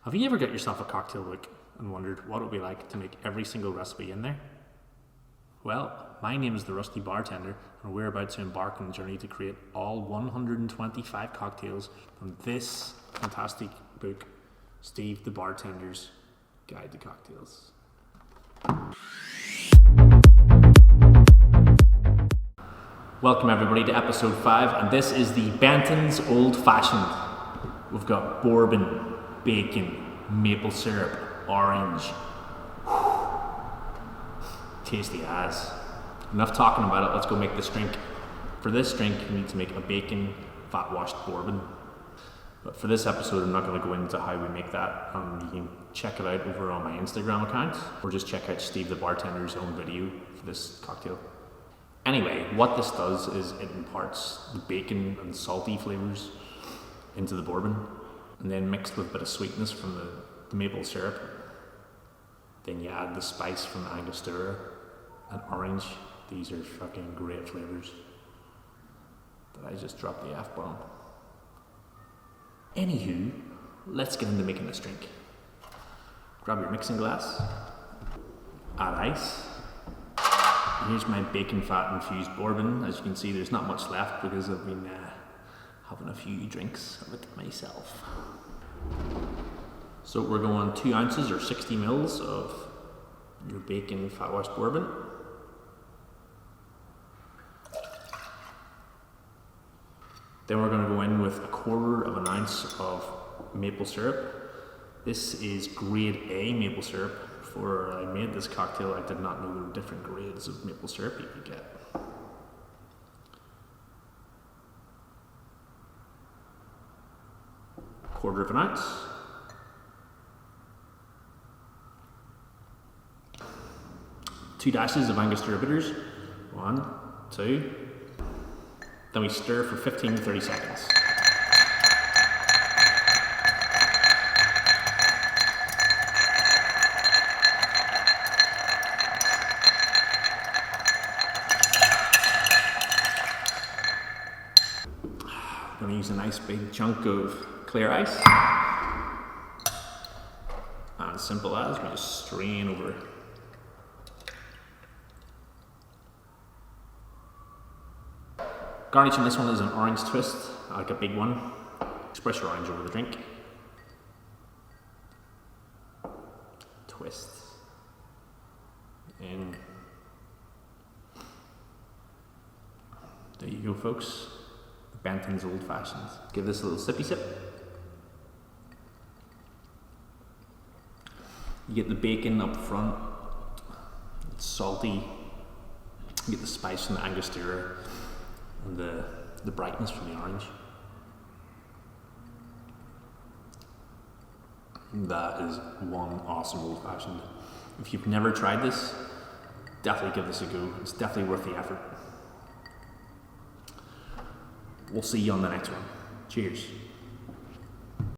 Have you ever got yourself a cocktail book and wondered what it would be like to make every single recipe in there? Well, my name is the Rusty Bartender, and we're about to embark on a journey to create all 125 cocktails from this fantastic book, Steve the Bartender's Guide to Cocktails. Welcome everybody to episode 5, and this is the Benton's Old Fashioned. We've got bourbon, bacon, maple syrup, orange. Tasty as. Enough talking about it, let's go make this drink. For this drink, you need to make a bacon fat washed bourbon. But for this episode, I'm not going to go into how we make that. You can check it out over on my Instagram account, or just check out Steve the Bartender's own video for this cocktail. Anyway, what this does is it imparts the bacon and salty flavours into the bourbon, and then mixed with a bit of sweetness from the maple syrup. Then you add the spice from the Angostura and orange. These are fucking great flavours. Did I just drop the F-bomb? Anywho, let's get into making this drink. Grab your mixing glass, add ice. Here's my bacon fat infused bourbon. As you can see, there's not much left because I've been having a few drinks of it myself. So we're going 2 ounces or 60 mils of your bacon fat washed bourbon. Then we're going to go in with 1/4 of an ounce of maple syrup. This is grade A maple syrup. Before I made this cocktail, I did not know there were different grades of maple syrup you could get. Quarter of an ounce. Two dashes of Angostura bitters. 1, 2. Then we stir for 15 to 30 seconds. I'm going to use a nice big chunk of clear ice. And as simple as, we just strain over. Garnish on this one is an orange twist, like a big one. Express your orange over the drink. Twist. And there you go, folks. Benton's Old Fashioned. Give this a little sippy sip. You get the bacon up front. It's salty. You get the spice from the Angostura and the brightness from the orange. That is one awesome Old Fashioned. If you've never tried this, definitely give this a go. It's definitely worth the effort. We'll see you on the next one. Cheers.